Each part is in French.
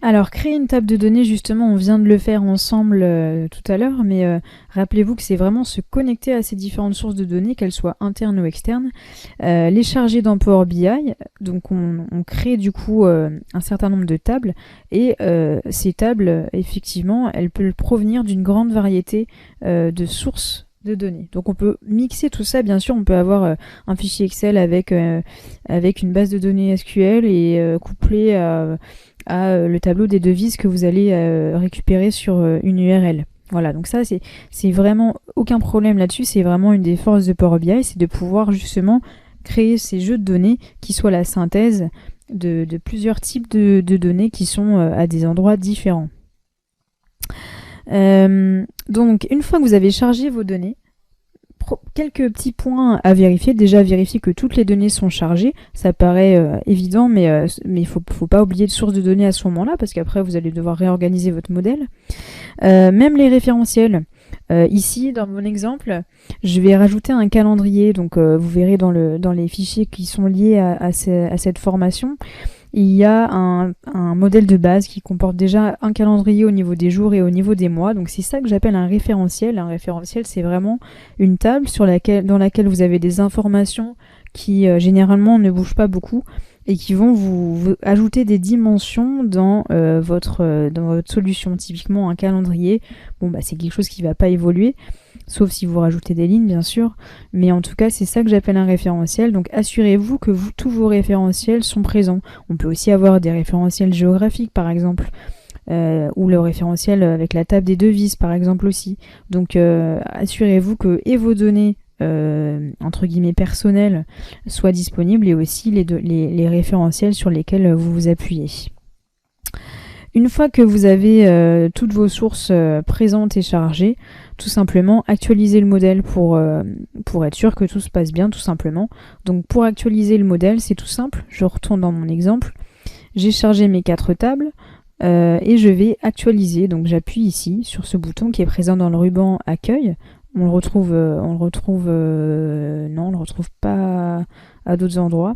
Alors, créer une table de données, justement, on vient de le faire ensemble tout à l'heure, mais rappelez-vous que c'est vraiment se connecter à ces différentes sources de données, qu'elles soient internes ou externes, les charger dans Power BI. Donc, on crée du coup un certain nombre de tables, et ces tables, effectivement, elles peuvent provenir d'une grande variété de sources de données. Donc on peut mixer tout ça, bien sûr, on peut avoir un fichier Excel avec une base de données SQL et couplé à le tableau des devises que vous allez récupérer sur une URL. Voilà, donc ça c'est vraiment aucun problème là-dessus, c'est vraiment une des forces de Power BI, c'est de pouvoir justement créer ces jeux de données qui soient la synthèse de plusieurs types de données qui sont à des endroits différents. Donc une fois que vous avez chargé vos données, quelques petits points à vérifier. Déjà, vérifier que toutes les données sont chargées. Ça paraît évident, mais il faut pas oublier de source de données à ce moment-là, parce qu'après, vous allez devoir réorganiser votre modèle. Même les référentiels. Ici, dans mon exemple, je vais rajouter un calendrier. Donc, vous verrez dans les fichiers qui sont liés à cette formation, il y a un modèle de base qui comporte déjà un calendrier au niveau des jours et au niveau des mois. Donc c'est ça que j'appelle un référentiel. Un référentiel, c'est vraiment une table dans laquelle vous avez des informations qui généralement ne bougent pas beaucoup et qui vont vous ajouter des dimensions dans votre solution. Typiquement un calendrier, bon bah c'est quelque chose qui va pas évoluer, sauf si vous rajoutez des lignes bien sûr, mais en tout cas c'est ça que j'appelle un référentiel. Donc assurez-vous que tous vos référentiels sont présents. On peut aussi avoir des référentiels géographiques par exemple, ou le référentiel avec la table des devises par exemple aussi. Donc assurez-vous que et vos données entre guillemets personnelles soient disponibles, et aussi les référentiels sur lesquels vous vous appuyez. Une fois que vous avez toutes vos sources présentes et chargées, tout simplement actualisez le modèle pour être sûr que tout se passe bien, tout simplement. Donc pour actualiser le modèle, c'est tout simple. Je retourne dans mon exemple. J'ai chargé mes 4 tables et je vais actualiser. Donc j'appuie ici sur ce bouton qui est présent dans le ruban accueil. On le retrouve non, on le retrouve pas à d'autres endroits.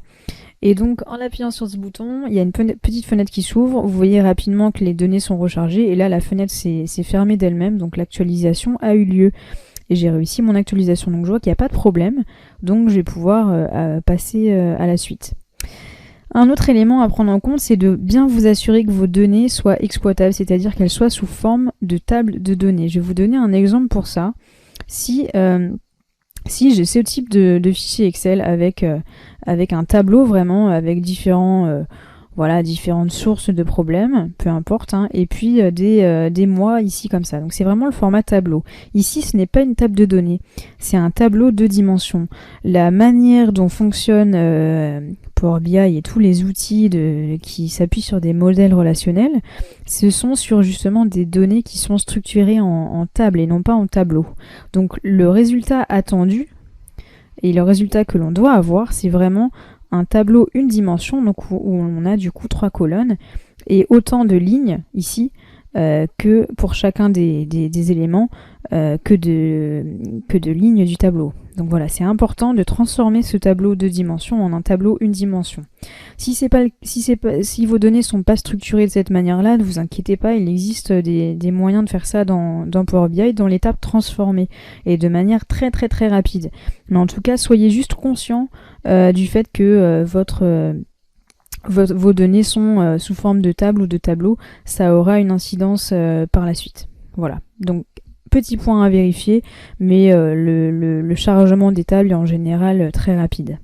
Et donc, en appuyant sur ce bouton, il y a une petite fenêtre qui s'ouvre. Vous voyez rapidement que les données sont rechargées. Et là, la fenêtre s'est fermée d'elle-même. Donc, l'actualisation a eu lieu. Et j'ai réussi mon actualisation. Donc, je vois qu'il n'y a pas de problème. Donc, je vais pouvoir passer à la suite. Un autre élément à prendre en compte, c'est de bien vous assurer que vos données soient exploitables. C'est-à-dire qu'elles soient sous forme de table de données. Je vais vous donner un exemple pour ça. Si j'ai ce type de fichier Excel avec un tableau vraiment, avec différentes sources de problèmes, peu importe, hein, et puis des mois ici comme ça. Donc c'est vraiment le format tableau. Ici, ce n'est pas une table de données, c'est un tableau de dimensions. La manière dont fonctionne Power BI et tous les outils qui s'appuient sur des modèles relationnels, ce sont sur justement des données qui sont structurées en table et non pas en tableau. Donc le résultat attendu et le résultat que l'on doit avoir, c'est vraiment un tableau une dimension, donc où on a du coup 3 colonnes et autant de lignes ici que pour chacun des éléments que de lignes du tableau. Donc voilà, c'est important de transformer ce tableau de dimensions en un tableau une dimension. Si vos données sont pas structurées de cette manière-là, ne vous inquiétez pas, il existe des moyens de faire ça dans Power BI, dans l'étape transformée, et de manière très très très rapide. Mais en tout cas, soyez juste conscient du fait que vos données sont sous forme de table ou de tableau. Ça aura une incidence par la suite. Voilà, donc petit point à vérifier, mais le chargement des tables est en général très rapide.